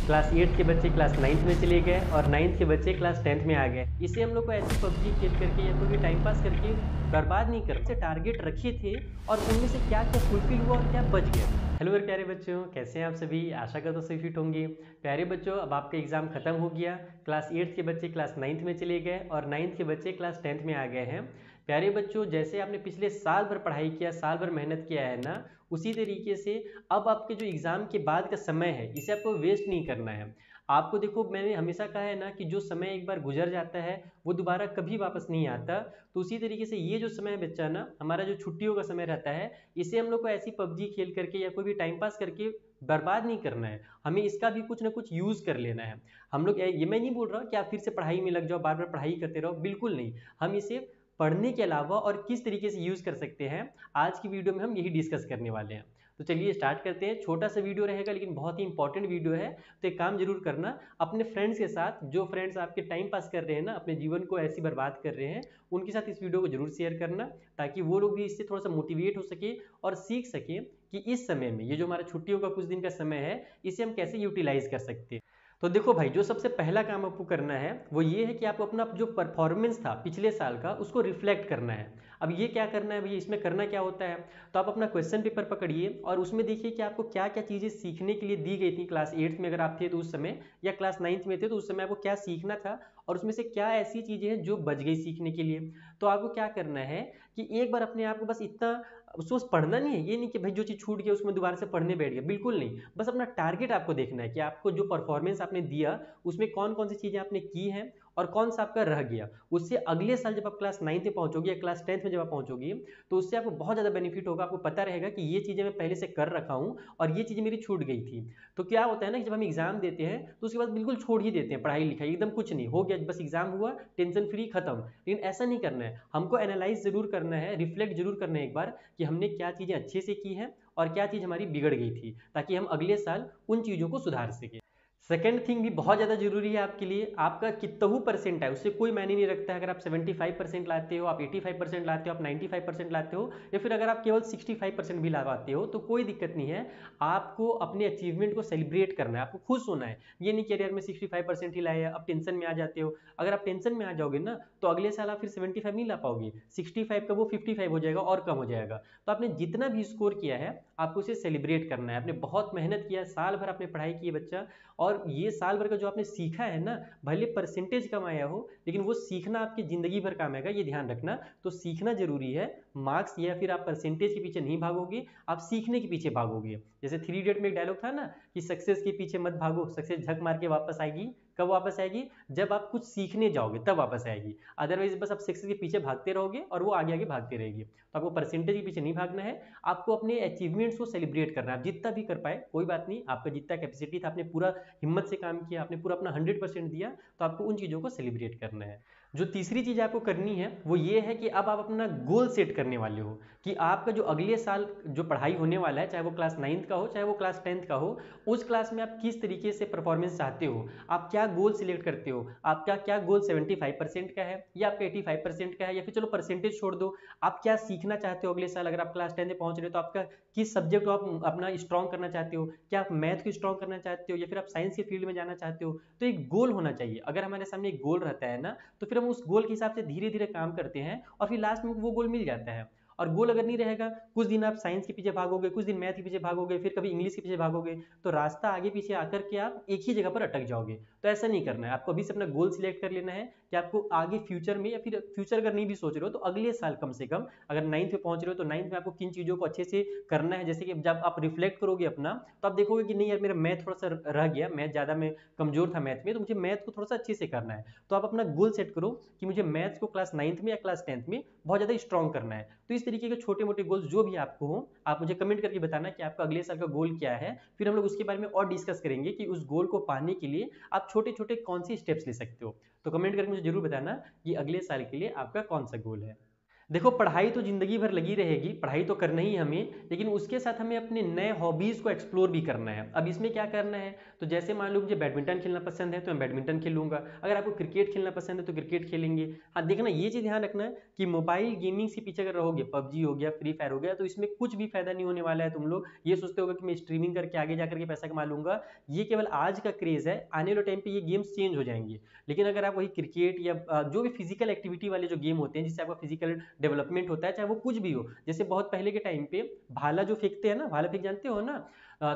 Class 8 के बच्चे class 9th में चले गए और 9th के बच्चे क्लास 10th में आ गए। इसे हम लोग को ऐसे पबजी खेल करके या कोई भी टाइम पास करके बर्बाद नहीं करते, टारगेट रखे थे और उनमें से क्या क्या फुलफिल हुआ और क्या बच गया। हेलो मेरे प्यारे बच्चों, कैसे हैं आप सभी? आशा करता हूँ सभी फिट होंगे। प्यारे बच्चों, अब आपका एग्जाम खत्म हो गया। क्लास 8 के बच्चे क्लास 9th में चले गए और 9th के बच्चे क्लास 10th में आ गए हैं। प्यारे बच्चों, जैसे आपने पिछले साल भर पढ़ाई किया, साल भर मेहनत किया है ना, उसी तरीके से अब आपके जो एग्ज़ाम के बाद का समय है, इसे आपको वेस्ट नहीं करना है। आपको देखो, मैंने हमेशा कहा है ना कि जो समय एक बार गुजर जाता है वो दोबारा कभी वापस नहीं आता। तो उसी तरीके से ये जो समय है बच्चा ना, हमारा जो छुट्टियों का समय रहता है, इसे हम लोग को ऐसी पबजी खेल करके या कोई भी टाइम पास करके बर्बाद नहीं करना है। हमें इसका भी कुछ ना कुछ यूज़ कर लेना है। हम लोग ये मैं नहीं बोल रहा कि आप फिर से पढ़ाई में लग जाओ, बार बार पढ़ाई करते रहो, बिल्कुल नहीं। हम इसे पढ़ने के अलावा और किस तरीके से यूज़ कर सकते हैं, आज की वीडियो में हम यही डिस्कस करने वाले हैं। तो चलिए स्टार्ट करते हैं। छोटा सा वीडियो रहेगा लेकिन बहुत ही इंपॉर्टेंट वीडियो है। तो एक काम जरूर करना, अपने फ्रेंड्स के साथ, जो फ्रेंड्स आपके टाइम पास कर रहे हैं ना, अपने जीवन को ऐसी बर्बाद कर रहे हैं, उनके साथ इस वीडियो को जरूर शेयर करना, ताकि वो लोग भी इससे थोड़ा सा मोटिवेट हो सके और सीख सके कि इस समय में, ये जो हमारा छुट्टियों का कुछ दिन का समय है, इसे हम कैसे यूटिलाइज कर सकते हैं। तो देखो भाई, जो सबसे पहला काम आपको करना है वो ये है कि आपको अपना जो परफॉर्मेंस था पिछले साल का, उसको रिफ्लेक्ट करना है। अब ये क्या करना है भैया, इसमें करना क्या होता है? तो आप अपना क्वेश्चन पेपर पकड़िए और उसमें देखिए कि आपको क्या क्या चीज़ें सीखने के लिए दी गई थी क्लास 8th में अगर आप थे तो उस समय, या क्लास 9th में थे तो उस समय आपको क्या सीखना था, और उसमें से क्या ऐसी चीज़ें हैं जो बच गई सीखने के लिए। तो आपको क्या करना है कि एक बार अपने आप को बस इतना, उसको पढ़ना नहीं है, ये नहीं कि भाई जो चीज़ छूट गया उसमें दोबारा से पढ़ने बैठ गया, बिल्कुल नहीं। बस अपना टारगेट आपको देखना है कि आपको जो परफॉर्मेंस आपने दिया उसमें कौन कौन सी चीज़ें आपने की हैं और कौन सा आपका रह गया। उससे अगले साल जब आप क्लास 9th में पहुंचोगे या क्लास 10th में जब आप पहुंचोगे, तो उससे आपको बहुत ज़्यादा बेनिफिट होगा। आपको पता रहेगा कि ये चीज़ें मैं पहले से कर रखा हूँ और ये चीज़ें मेरी छूट गई थी। तो क्या होता है ना कि जब हम एग्जाम देते हैं तो उसके बाद बिल्कुल छोड़ ही देते हैं पढ़ाई लिखाई, एकदम कुछ नहीं हो गया, बस एग्जाम हुआ, टेंशन फ्री, खत्म। लेकिन ऐसा नहीं करना है, हमको एनालाइज जरूर करना है, रिफ्लेक्ट जरूर करना है एक बार कि हमने क्या चीज़ें अच्छे से की हैं और क्या चीज़ हमारी बिगड़ गई थी, ताकि हम अगले साल उन चीज़ों को सुधार सकें। सेकेंड थिंग भी बहुत ज़्यादा जरूरी है आपके लिए, आपका कितना परसेंट है उससे कोई मायने नहीं रखता है। अगर आप 75% लाते हो, आप 85% लाते हो, आप 95% लाते हो, या फिर अगर आप केवल 65% भी ला पाते हो, तो कोई दिक्कत नहीं है। आपको अपने अचीवमेंट को सेलिब्रेट करना है, आपको खुश होना है। ये नहीं कि अरे यार मैं 65% ही लाया, अब टेंशन में आ जाते हो। अगर आप टेंशन में आ जाओगे ना, तो अगले साल आप फिर 75 नहीं ला पाओगे, 65 का वो 55 हो जाएगा और कम हो जाएगा। तो आपने जितना भी स्कोर किया है आपको उसे सेलिब्रेट करना है। आपने बहुत मेहनत किया, साल भर आपने पढ़ाई की है बच्चा, और ये साल भर का जो आपने सीखा है ना, भले परसेंटेज कम आया हो, लेकिन वो सीखना आपकी ज़िंदगी भर काम आएगा, ये ध्यान रखना। तो सीखना ज़रूरी है। मार्क्स या फिर आप परसेंटेज के पीछे नहीं भागोगे, आप सीखने के पीछे भागोगे। जैसे 3 इडियट में एक डायलॉग था ना कि सक्सेस के पीछे मत भागो, सक्सेस झक मार के वापस आएगी। कब वापस आएगी? जब आप कुछ सीखने जाओगे तब वापस आएगी। अदरवाइज बस आप सक्सेस के पीछे भागते रहोगे और वो आगे आगे भागती रहेगी। तो आपको परसेंटेज के पीछे नहीं भागना है, आपको अपने अचीवमेंट्स को सेलिब्रेट करना है। आप जितना भी कर पाए कोई बात नहीं, आपका जितना कैपेसिटी था, आपने पूरा हिम्मत से काम किया, आपने पूरा अपना 100% दिया, तो आपको उन चीज़ों को सेलिब्रेट करना है। जो तीसरी चीज़ आपको करनी है वो ये है कि अब आप अपना गोल सेट करने वाले हो कि आपका जो अगले साल जो पढ़ाई होने वाला है, चाहे वो क्लास 9th का हो चाहे वो क्लास 10th का हो, उस क्लास में आप किस तरीके से परफॉर्मेंस चाहते हो, आप क्या गोल सिलेक्ट करते हो। आपका क्या गोल 75% का है या आपका 85% का है, या फिर चलो परसेंटेज छोड़ दो, आप क्या सीखना चाहते हो अगले साल। अगर आप क्लास 10 में पहुंच रहे हो तो आपका किस सब्जेक्ट को आप अपना स्ट्रॉन्ग करना चाहते हो, क्या आप मैथ को स्ट्रॉन्ग करना चाहते हो या फिर आप साइंस के फील्ड में जाना चाहते हो। तो एक गोल होना चाहिए। अगर हमारे सामने एक गोल रहता है ना, तो फिर हम उस गोल के हिसाब से धीरे धीरे काम करते हैं और फिर लास्ट में वो गोल मिल जाता है। और गोल अगर नहीं रहेगा, कुछ दिन आप साइंस के पीछे भागोगे, कुछ दिन मैथ के पीछे भागोगे, फिर कभी इंग्लिश के पीछे भागोगे, तो रास्ता आगे पीछे आकर के आप एक ही जगह पर अटक जाओगे। तो ऐसा नहीं करना है, आपको अभी से अपना गोल सिलेक्ट कर लेना है कि आपको आगे फ्यूचर में, या फिर फ्यूचर अगर नहीं भी सोच रहे हो तो अगले साल कम से कम, अगर 9th में पहुंच रहे हो तो 9th में आपको किन चीज़ों को अच्छे से करना है। जैसे कि जब आप रिफ्लेक्ट करोगे अपना, तो आप देखोगे कि नहीं यार मेरा मैथ थोड़ा सा रह गया, मैथ ज़्यादा मैं कमजोर था मैथ में, तो मुझे मैथ को थोड़ा सा अच्छे से करना है। तो आप अपना गोल सेट करो कि मुझे मैथ्स को क्लास 9th में या क्लास 10th में बहुत ज़्यादा स्ट्रॉन्ग करना है। तो इस तरीके के छोटे मोटे गोल्स जो भी आपको हो, आप मुझे कमेंट करके बताना कि आपका अगले साल का गोल क्या है। फिर हम लोग उसके बारे में और डिस्कस करेंगे कि उस गोल को पाने के लिए आप छोटे छोटे कौन सी स्टेप्स ले सकते हो। तो कमेंट करके मुझे जरूर बताना कि अगले साल के लिए आपका कौन सा गोल है। देखो, पढ़ाई तो ज़िंदगी भर लगी रहेगी, पढ़ाई तो करना ही हमें, लेकिन उसके साथ हमें अपने नए हॉबीज़ को एक्सप्लोर भी करना है। अब इसमें क्या करना है, तो जैसे मान लो मुझे बैडमिंटन खेलना पसंद है तो मैं बैडमिंटन खेलूंगा, अगर आपको क्रिकेट खेलना पसंद है तो क्रिकेट खेलेंगे। हाँ, देखना ये चीज़ ध्यान रखना कि मोबाइल गेमिंग के पीछे अगर रहोगे, पबजी हो गया, फ्री फायर हो गया, तो इसमें कुछ भी फायदा नहीं होने वाला है। तुम लोग ये सोचते होगा कि मैं स्ट्रीमिंग करके आगे जाकर के पैसा कमा लूंगा, ये केवल आज का क्रेज़ है, आने वाले टाइम पे ये गेम्स चेंज हो जाएंगे। लेकिन अगर आप वही क्रिकेट या जो भी फिजिकल एक्टिविटी वाले जो गेम होते हैं जिससे आपका फिजिकल डेवलपमेंट होता है, चाहे वो कुछ भी हो, जैसे बहुत पहले के टाइम पे भाला जो फेंकते हैं ना, भाला फेंक जानते हो ना,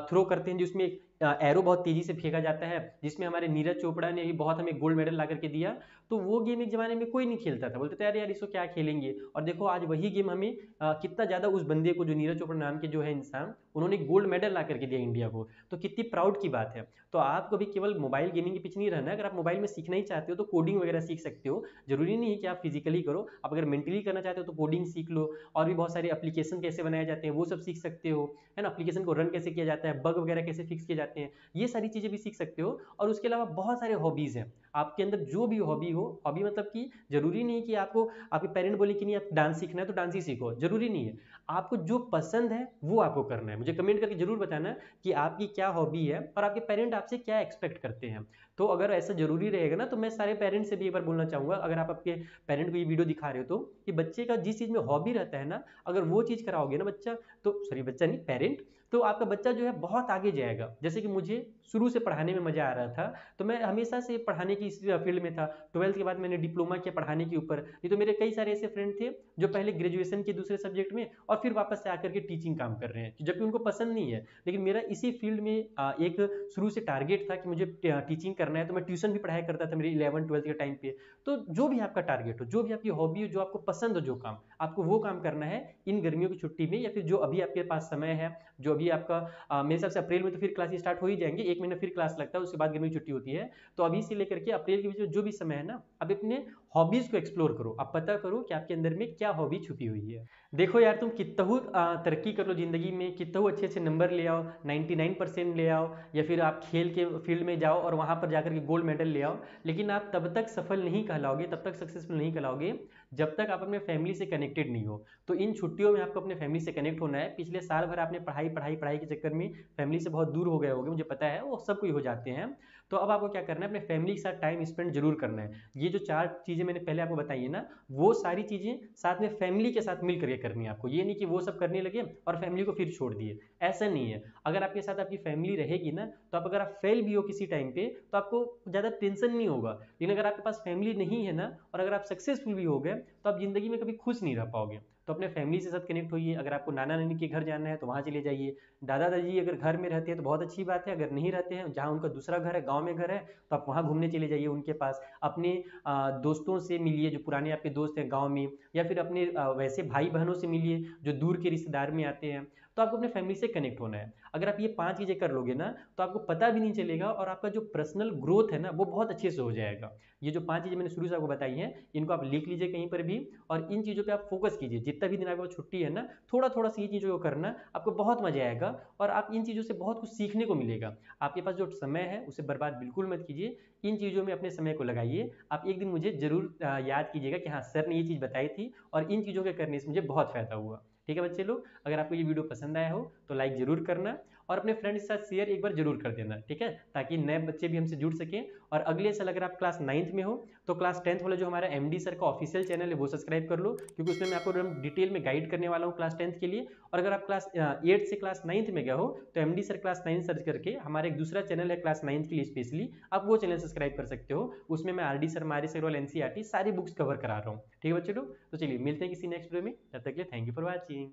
थ्रो करते हैं जिसमें एरो बहुत तेजी से फेंका जाता है, जिसमें हमारे नीरज चोपड़ा ने भी बहुत हमें गोल्ड मेडल ला करके दिया। तो वो गेम एक जमाने में कोई नहीं खेलता था, बोलते थे यार यार इसको क्या खेलेंगे, और देखो आज वही गेम हमें कितना ज्यादा उस बंदे को, जो नीरज चोपड़ा नाम के जो है इंसान, उन्होंने गोल्ड मेडल ला करके दिया इंडिया को, तो कितनी प्राउड की बात है। तो आपको भी केवल मोबाइल गेमिंग के पीछे नहीं रहना है। अगर आप मोबाइल में सीखना ही चाहते हो तो कोडिंग वगैरह सीख सकते हो, जरूरी नहीं है कि आप फिजिकली करो, आप अगर मेंटली करना चाहते हो तो कोडिंग सीख लो, और भी बहुत सारे एप्लीकेशन कैसे बनाए जाते हैं वो सब सीख सकते हो, है ना, एप्लीकेशन को रन कैसे किया जाता है, बग वगैरह कैसे फिक्स किए जाते हैं, ये सारी चीजें भी सीख सकते हो। और उसके अलावा बहुत सारे हॉबीज हैं आपके अंदर, जो भी हॉबी हो, हॉबी मतलब कि जरूरी नहीं है कि आपको आपके पेरेंट बोले कि नहीं आप डांस सीखना है तो डांस ही सीखो, जरूरी नहीं है। आपको जो पसंद है वो आपको करना है। मुझे कमेंट करके जरूर बताना कि आपकी क्या हॉबी है और आपके पेरेंट आपसे क्या एक्सपेक्ट करते हैं। तो अगर ऐसा जरूरी रहेगा ना, तो मैं सारे पेरेंट्स से भी एक बार बोलना चाहूंगा, अगर आप आपके पेरेंट को ये वीडियो दिखा रहे हो तो, कि बच्चे का जिस चीज में हॉबी रहता है ना, अगर वो चीज कराओगे ना बच्चा, तो सॉरी बच्चा नहीं, पेरेंट, तो आपका बच्चा जो है बहुत आगे जाएगा। जैसे कि मुझे शुरू से पढ़ाने में मजा आ रहा था, तो मैं हमेशा से पढ़ाने की इस फील्ड में था। 12th के बाद मैंने डिप्लोमा किया पढ़ाने के ऊपर। नहीं तो मेरे कई सारे ऐसे फ्रेंड थे जो पहले ग्रेजुएशन के दूसरे सब्जेक्ट में और फिर वापस से आकर के टीचिंग काम कर रहे हैं, जबकि उनको पसंद नहीं है। लेकिन मेरा इसी फील्ड में एक शुरू से टारगेट था कि मुझे टीचिंग करना है, तो मैं ट्यूशन भी पढ़ाया करता था मेरी 11th-12th के टाइम पे। तो जो भी आपका टारगेट हो, जो भी आपकी हॉबी हो, जो आपको पसंद हो, जो काम आपको वो काम करना है इन गर्मियों की छुट्टी में, या फिर जो अभी आपके पास समय है, जो अभी आपका मेरे हिसाब से अप्रैल में तो फिर क्लास स्टार्ट हो ही जाएंगे, एक महीना फिर क्लास लगता है, उसके बाद गर्मी की छुट्टी होती है। तो अभी से लेकर के अप्रैल के बीच में जो भी समय है ना, अब अपने हॉबीज को एक्सप्लोर करो, आप पता करो कि आपके अंदर में क्या हॉबी छुपी हुई है। देखो यार, तुम कितना तरक्की कर लो जिंदगी में, कितना अच्छे अच्छे नंबर ले आओ, 99% ले आओ, या फिर आप खेल के फील्ड में जाओ और वहां पर जाकर के गोल्ड मेडल ले आओ, लेकिन आप तब तक सफल नहीं कहलाओगे, तब तक सक्सेसफुल नहीं कहलाओगे जब तक आप अपने फैमिली से कनेक्टेड नहीं हो। तो इन छुट्टियों में आपको अपने फैमिली से कनेक्ट होना है। पिछले साल भर आपने पढ़ाई पढ़ाई पढ़ाई के चक्कर में फैमिली से बहुत दूर हो गए होंगे, मुझे पता है, वो सब कोई हो जाते हैं। तो अब आपको क्या करना है, अपने फैमिली के साथ टाइम स्पेंड जरूर करना है। ये जो 4 चीजें मैंने पहले आपको बताई है ना, वो सारी चीजें साथ में फैमिली के साथ मिल करके करनी है आपको। ये नहीं कि वो सब करने लगे और फैमिली को फिर छोड़ दिए, ऐसा नहीं है। अगर आपके साथ आपकी फैमिली रहेगी ना, तो आप अगर आप फेल भी हो किसी टाइम पे तो आपको ज्यादा टेंशन नहीं होगा। लेकिन अगर आपके पास फैमिली नहीं है ना, और अगर आप सक्सेसफुल भी हो गए, तो आप जिंदगी में कभी खुश नहीं रह पाओगे। तो अपने फैमिली से साथ कनेक्ट होइए। अगर आपको नाना नानी के घर जाना है तो वहाँ चले जाइए। दादा दादी अगर घर में रहते हैं तो बहुत अच्छी बात है, अगर नहीं रहते हैं, जहाँ उनका दूसरा घर है, गाँव में घर है, तो आप वहाँ घूमने चले जाइए उनके पास। अपने दोस्तों से मिलिए जो पुराने आपके दोस्त हैं गाँव में, या फिर अपने वैसे भाई बहनों से मिलिए जो दूर के रिश्तेदार में आते हैं। तो आपको अपने फैमिली से कनेक्ट होना है। अगर आप ये 5 चीजें कर लोगे ना, तो आपको पता भी नहीं चलेगा और आपका जो पर्सनल ग्रोथ है ना, वो बहुत अच्छे से हो जाएगा। ये जो 5 चीजें मैंने शुरू से आपको बताई हैं, इनको आप लिख लीजिए कहीं पर भी, और इन चीजों पे आप फोकस कीजिए। जितना भी दिन आपको छुट्टी है ना, थोड़ा थोड़ा सी चीजों को करना, आपको बहुत मजा आएगा और आप इन चीजों से बहुत कुछ सीखने को मिलेगा। आपके पास जो समय है उसे बर्बाद बिल्कुल मत कीजिए, इन चीजों में अपने समय को लगाइए। आप एक दिन मुझे जरूर याद कीजिएगा कि हाँ सर ने ये चीज बताई थी और इन चीजों के करने से मुझे बहुत फायदा हुआ। ठीक है बच्चे लोग, अगर आपको ये वीडियो पसंद आया हो तो लाइक जरूर करना, और अपने फ्रेंड्स के साथ शेयर एक बार जरूर कर देना, ठीक है, ताकि नए बच्चे भी हमसे जुड़ सकें। और अगले साल अगर आप क्लास 9th में हो तो क्लास 10th वाला जो हमारा MD सर का ऑफिशियल चैनल है वो सब्सक्राइब कर लो, क्योंकि उसमें मैं आपको डिटेल में गाइड करने वाला हूँ क्लास 10th के लिए। और अगर आप क्लास 8 से क्लास 9th में गए हो तो MD सर क्लास 9 सर्च करके हमारा एक दूसरा चैनल है क्लास 9th के लिए स्पेशली, आप वो चैनल सब्सक्राइब कर सकते हो। उसमें मैं RD सर, मारी सर, NCERT सारी बुक्स कवर करा रहा हूँ। ठीक है बच्चे लोग, तो चलिए मिलते हैं किसी नेक्स्ट वीडियो में, तब तक के लिए थैंक यू फॉर वॉचिंग।